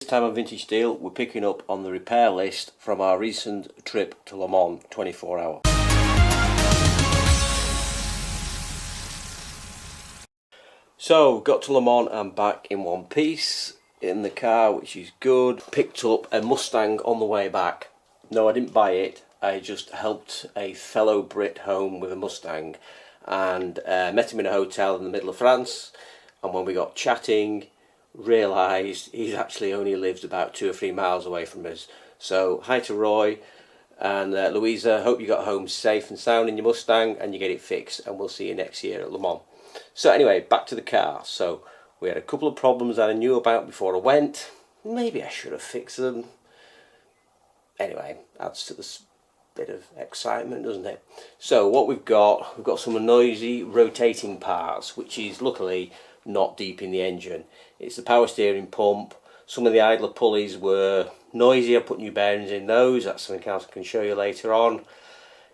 This time on Vintage Steel, we're picking up on the repair list from our recent trip to Le Mans 24 hour. So, got to Le Mans and back in one piece in the car, which is good. Picked up a Mustang on the way back. No, I didn't buy it. I just helped a fellow Brit home with a Mustang and met him in a hotel in the middle of France. And when we got chatting, realised he's actually only lives about 2 or 3 miles away from us. So hi to Roy and Louisa, hope you got home safe and sound in your Mustang and you get it fixed, and we'll see you next year at Le Mans. So anyway, back to the car. So we had a couple of problems that I knew about before I went. Maybe I should have fixed them. Anyway, adds to this bit of excitement, doesn't it? So what we've got some noisy rotating parts, which is luckily not deep in the engine. It's the power steering pump. Some of the idler pulleys were noisy. I put new bearings in those. That's something else I can show you later on.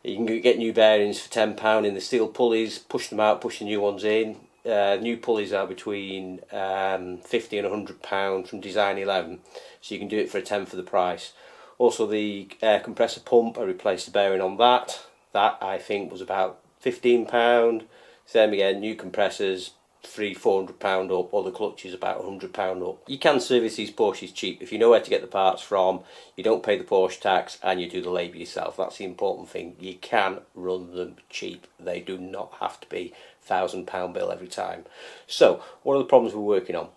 You can get new bearings for £10 in the steel pulleys, push them out, push the new ones in. New pulleys are between £50 and £100 from Design 11, so you can do it for a tenth of the price. Also the air compressor pump, I replaced the bearing on that. That I think was about £15. Same again, new compressors, £300–400 up, or the clutch is about £100 up. You can service these Porsches cheap if you know where to get the parts from. You don't pay the Porsche tax and you do the labour yourself. That's the important thing. You can run them cheap. They do not have to be £1,000 bill every time. So what are the problems we're working on?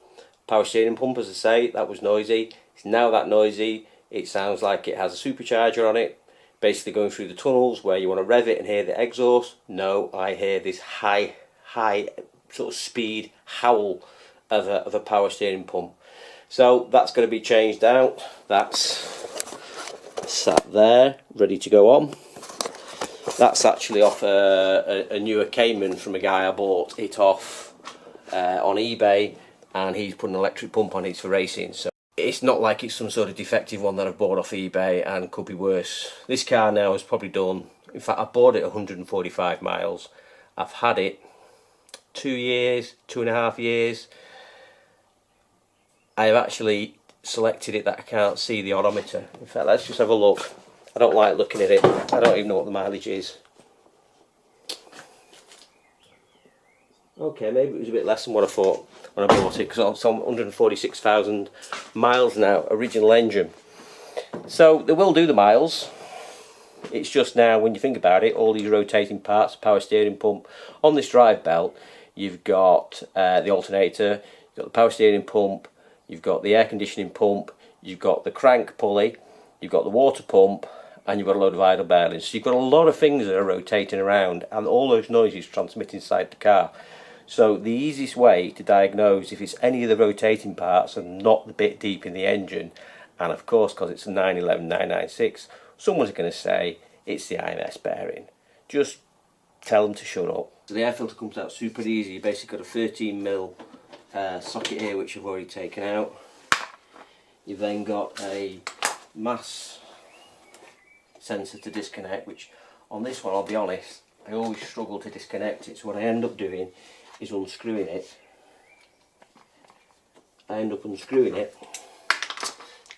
Power steering pump, as I say, that was noisy. It's now that noisy it sounds like it has a supercharger on it, basically going through the tunnels where you want to rev it and hear the exhaust. No, I hear this high sort of speed howl of a power steering pump. So that's going to be changed out. That's sat there ready to go on. That's actually off a newer Cayman from a guy I bought it off on eBay, and he's put an electric pump on it for racing. So it's not like it's some sort of defective one that I've bought off eBay and could be worse. This car now has probably done, in fact I bought it 145 miles. I've had it 2 years, 2.5 years. I have actually selected it that I can't see the odometer. In fact, let's just have a look. I don't like looking at it. I don't even know what the mileage is. Okay, maybe it was a bit less than what I thought when I bought it, because it's on 146,000 miles now, original engine. So they will do the miles. It's just now, when you think about it, all these rotating parts, power steering pump. On this drive belt, you've got the alternator, you've got the power steering pump, you've got the air conditioning pump, you've got the crank pulley, you've got the water pump, and you've got a load of idle bearings. So you've got a lot of things that are rotating around, and all those noises transmit inside the car. So the easiest way to diagnose if it's any of the rotating parts and not the bit deep in the engine, and of course because it's a 911 996, someone's going to say it's the IMS bearing. Just tell them to shut up. So the air filter comes out super easy. You basically got a 13mm socket here, which I've already taken out. You've then got a mass sensor to disconnect, which on this one, I'll be honest, I always struggle to disconnect it. So what I end up doing is unscrewing it.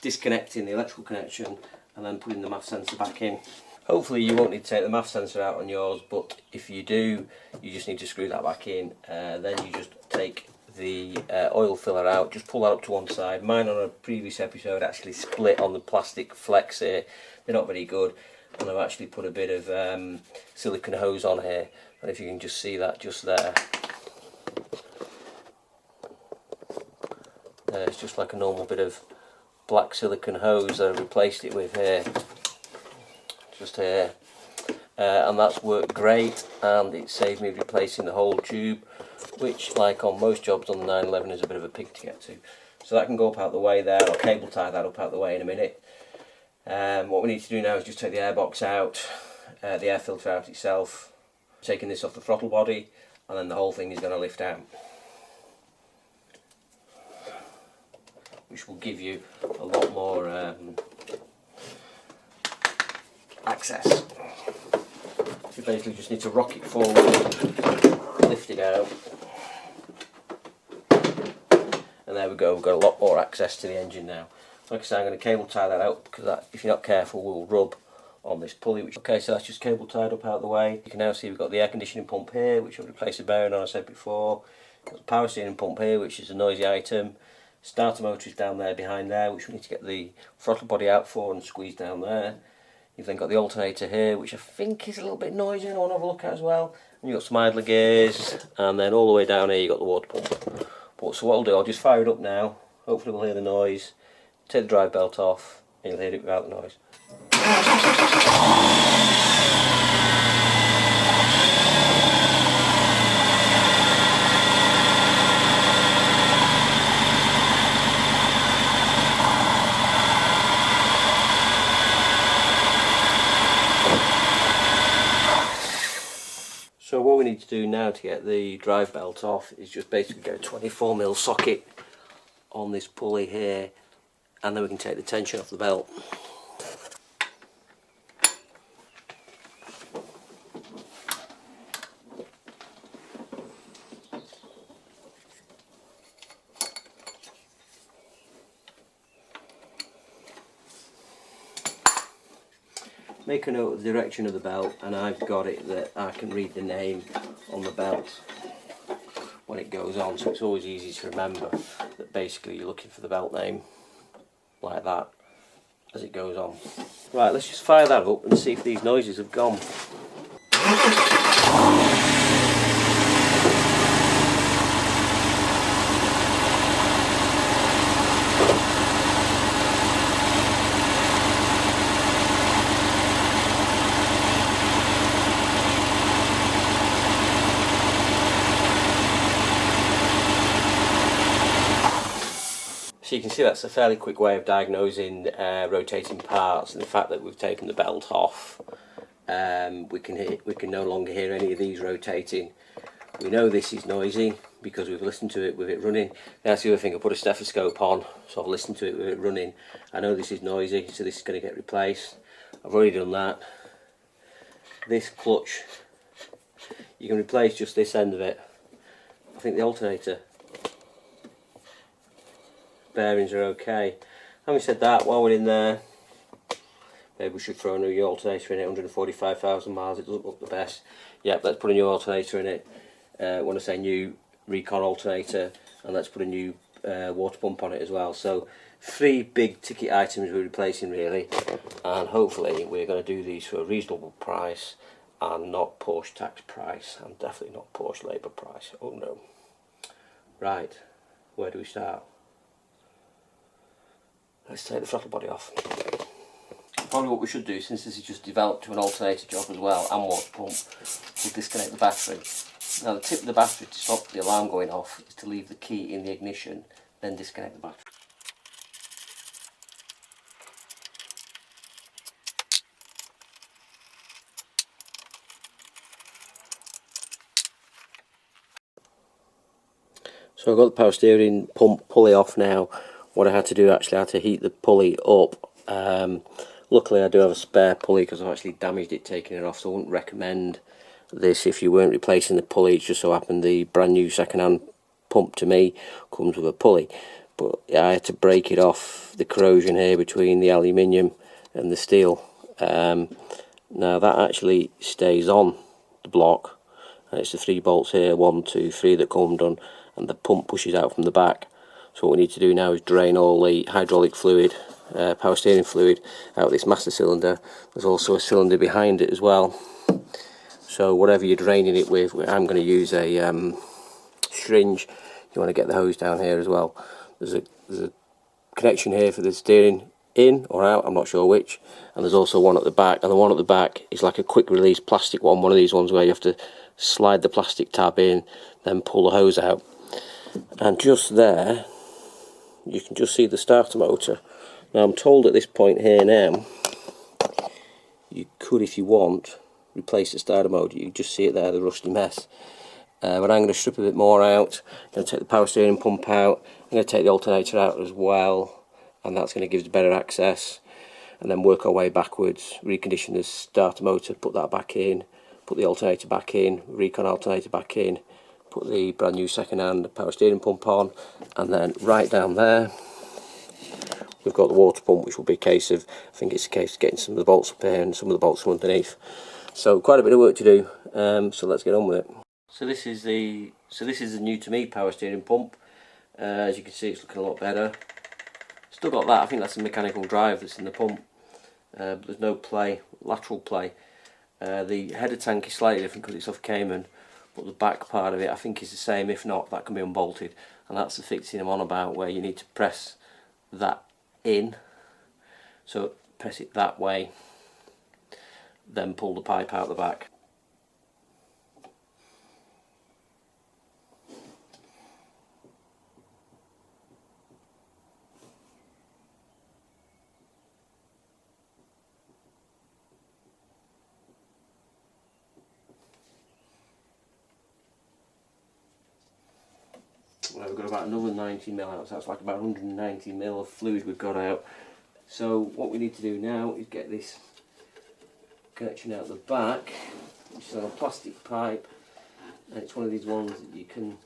Disconnecting the electrical connection, and then putting the mass sensor back in. Hopefully you won't need to take the mass sensor out on yours, but if you do, you just need to screw that back in. Then you just take the oil filler out, just pull that up to one side. Mine on a previous episode actually split on the plastic flex here. They're not very good, and I've actually put a bit of silicone hose on here, and if you can just see that just there. It's just like a normal bit of black silicone hose that I've replaced it with here. Just here, and that's worked great, and it saved me replacing the whole tube, which, like on most jobs on the 911, is a bit of a pig to get to. So that can go up out the way there. I'll cable tie that up out the way in a minute. What we need to do now is just take the airbox out, the air filter out itself, taking this off the throttle body, and then the whole thing is going to lift out, which will give you a lot more access. You basically just need to rock it forward, lift it out, and there we go, we've got a lot more access to the engine now. Like I say, I'm going to cable tie that out because that, if you're not careful, will rub on this pulley. Okay, so that's just cable tied up out of the way. You can now see we've got the air conditioning pump here, which I've replaced the bearing on, I said before. Got the power steering pump here, which is a noisy item. Starter motor is down there behind there, which we need to get the throttle body out for and squeeze down there. You've then got the alternator here, which I think is a little bit noisy, and I want to have a look at as well. And you've got some idler gears, and then all the way down here you've got the water pump. But so what I'll do, I'll just fire it up now. Hopefully we'll hear the noise. Take the drive belt off, and you'll hear it without the noise. So what we need to do now to get the drive belt off is just basically get a 24mm socket on this pulley here, and then we can take the tension off the belt. Make a note of the direction of the belt, and I've got it that I can read the name on the belt when it goes on, so it's always easy to remember that basically you're looking for the belt name like that as it goes on. Right, let's just fire that up and see if these noises have gone. So you can see that's a fairly quick way of diagnosing rotating parts, and the fact that we've taken the belt off, we can no longer hear any of these rotating. We know this is noisy because we've listened to it with it running. That's the other thing, I put a stethoscope on, so I've listened to it with it running. I know this is noisy, so this is going to get replaced. I've already done that. This clutch, you can replace just this end of it. I think the alternator bearings are okay. Having said that, while we're in there, maybe we should throw a new alternator in it. 145,000 miles, it doesn't look the best. Yep, let's put a new alternator in it. When I say new, recon alternator, and let's put a new water pump on it as well. So 3 big ticket items we're replacing really, and hopefully we're going to do these for a reasonable price and not Porsche tax price, and definitely not Porsche labour price. Oh no. Right, where do we start? Let's take the throttle body off. Probably what we should do, since this is just developed to an alternator job as well and water pump, we'll disconnect the battery. Now the tip of the battery to stop the alarm going off is to leave the key in the ignition, then disconnect the battery. So I've got the power steering pump pulley off now. What I had to do, actually I had to heat the pulley up. Luckily I do have a spare pulley because I've actually damaged it taking it off, so I wouldn't recommend this if you weren't replacing the pulley. It just so happened the brand new second-hand pump to me comes with a pulley, but I had to break it off the corrosion here between the aluminium and the steel. Now that actually stays on the block, and it's the 3 bolts here, 1, 2, 3 that come undone, and the pump pushes out from the back. So what we need to do now is drain all the hydraulic fluid, power steering fluid out of this master cylinder. There's also a cylinder behind it as well. So whatever you're draining it with, I'm going to use a syringe. You want to get the hose down here as well. There's a connection here for the steering in or out, I'm not sure which, and there's also one at the back, and the one at the back is like a quick release plastic one of these ones where you have to slide the plastic tab in, then pull the hose out. And just there you can just see the starter motor. Now I'm told at this point here now, you could, if you want, replace the starter motor. You can just see it there, the rusty mess. But I'm going to strip a bit more out. I'm going to take the power steering pump out. I'm going to take the alternator out as well, and that's going to give us better access. And then work our way backwards, recondition the starter motor, put that back in, put the alternator back in, recon alternator back in, put the brand new second-hand power steering pump on, and then right down there we've got the water pump, which will be a case of, I think it's a case of getting some of the bolts up here and some of the bolts from underneath. So quite a bit of work to do, so let's get on with it. So this is the new to me power steering pump. As you can see, it's looking a lot better. Still got that, I think that's a mechanical drive that's in the pump. But there's no play, lateral play. The header tank is slightly different because it's off Cayman, but the back part of it I think is the same. If not, that can be unbolted, and that's the fixing I'm on about, where you need to press that in, so press it that way, then pull the pipe out the back. Well, we've got about another 90 mil out, so that's like about 190 mil of fluid we've got out. So what we need to do now is get this connection out the back, which is on a plastic pipe, and it's one of these ones that you can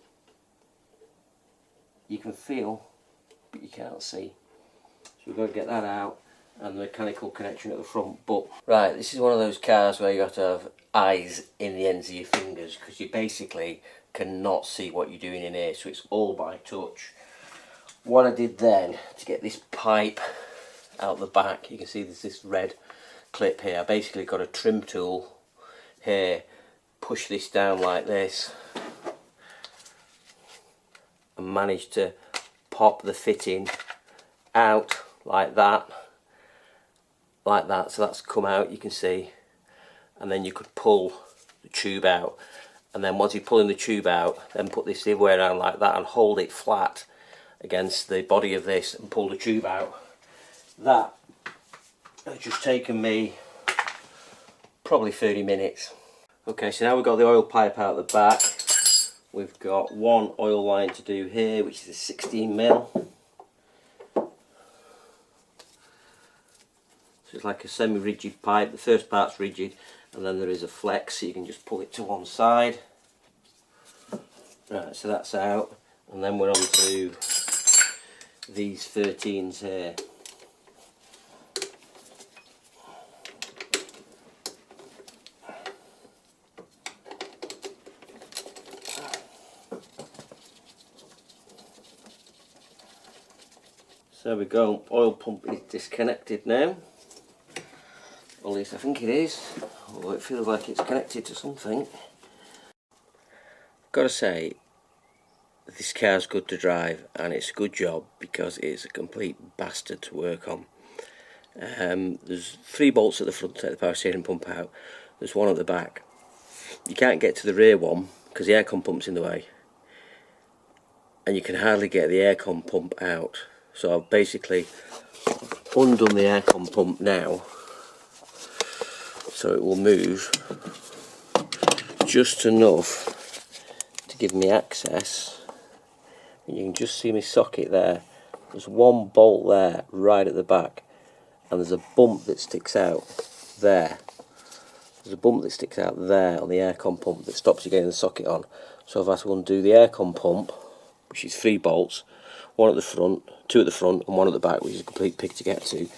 feel but you can't see. So we've got to get that out, and the mechanical connection at the front. But right, this is one of those cars where you have to have eyes in the ends of your fingers, because you basically cannot see what you're doing in here, so it's all by touch. What I did then to get this pipe out the back, you can see there's this red clip here. I basically got a trim tool here, push this down like this, and managed to pop the fitting out like that, so that's come out, you can see, and then you could pull the tube out. And then once you're pulling the tube out, then put this the other way around like that and hold it flat against the body of this and pull the tube out. That has just taken me probably 30 minutes. Okay, so now we've got the oil pipe out the back. We've got one oil line to do here, which is a 16 mil. So it's like a semi-rigid pipe. The first part's rigid, and then there is a flex, so you can just pull it to one side. Right, so that's out, and then we're on to these 13s here. So there we go, oil pump is disconnected now. Or at least I think it is, although it feels like it's connected to something. Gotta say, this car's good to drive, and it's a good job because it's a complete bastard to work on. There's 3 bolts at the front to take the power steering pump out. There's one at the back. You can't get to the rear one because the aircon pump's in the way, and you can hardly get the aircon pump out. So I've basically undone the aircon pump now, so it will move just enough to give me access. And you can just see my socket there. There's one bolt there right at the back, and there's a bump that sticks out there. There's a bump that sticks out there on the aircon pump that stops you getting the socket on. So I've had to undo the aircon pump, which is 3 bolts, one at the front, 2 at the front and 1 at the back, which is a complete pig to get to,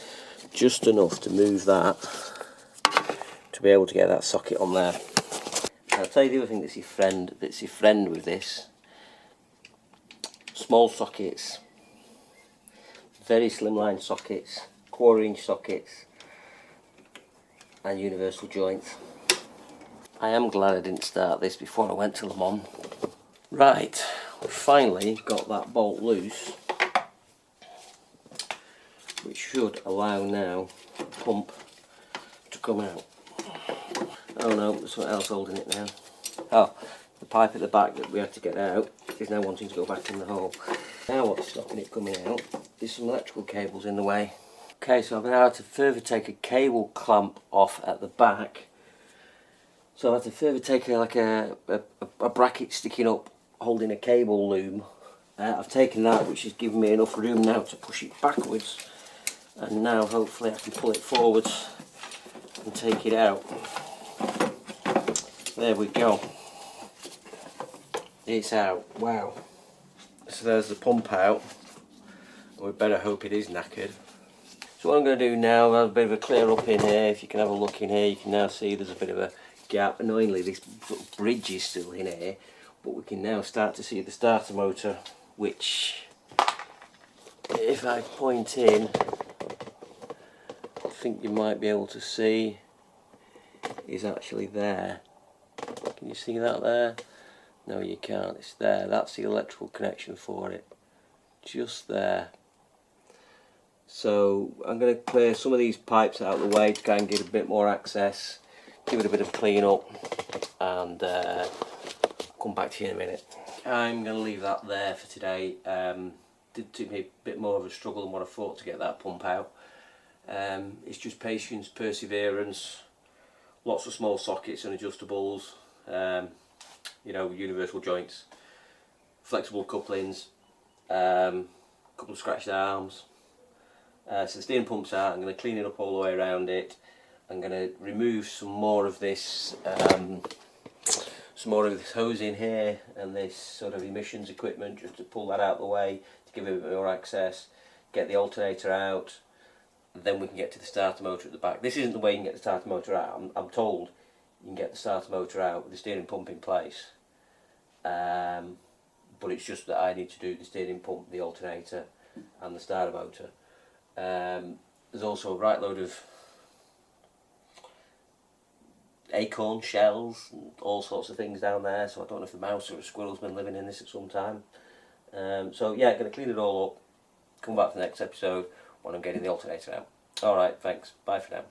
just enough to move that to be able to get that socket on there. And I'll tell you the other thing that's your friend with this: small sockets, very slimline sockets, 1/4 inch sockets, and universal joints. I am glad I didn't start this before I went to Le Mans. Right, we've finally got that bolt loose, which should allow now the pump to come out. Oh no, there's something else holding it now. Oh, the pipe at the back that we had to get out is now wanting to go back in the hole. Now what's stopping it coming out is some electrical cables in the way. Okay, so I've now had to further take a cable clamp off at the back. So I've had to further take a bracket sticking up holding a cable loom. I've taken that, which has given me enough room now to push it backwards, and now hopefully I can pull it forwards and take it out. There we go. It's out. Wow. So there's the pump out. We better hope it is knackered. So what I'm going to do now, I have a bit of a clear up in here. If you can have a look in here, you can now see there's a bit of a gap. Annoyingly, this sort of bridge is still in here, but we can now start to see the starter motor, which, if I point in, I think you might be able to see is actually there. Can you see that there? No, you can't. It's there. That's the electrical connection for it. Just there. So I'm going to clear some of these pipes out of the way to try and get a bit more access, give it a bit of clean up, and come back to you in a minute. I'm going to leave that there for today. Did take me a bit more of a struggle than what I thought to get that pump out. It's just patience, perseverance, lots of small sockets and adjustables, you know, universal joints, flexible couplings, couple of scratched arms. So the steering pump's out. I'm going to clean it up all the way around it. I'm going to remove some more of this hose in here and this sort of emissions equipment, just to pull that out of the way to give it a bit more access. Get the alternator out, then we can get to the starter motor at the back. This isn't the way you can get the starter motor out. I'm told you can get the starter motor out with the steering pump in place, but it's just that I need to do the steering pump, the alternator and the starter motor. There's also a right load of acorn shells and all sorts of things down there, so I don't know if a mouse or a squirrel's been living in this at some time. So yeah, going to clean it all up, come back to the next episode when I'm getting the alternator out. Alright, thanks, bye for now.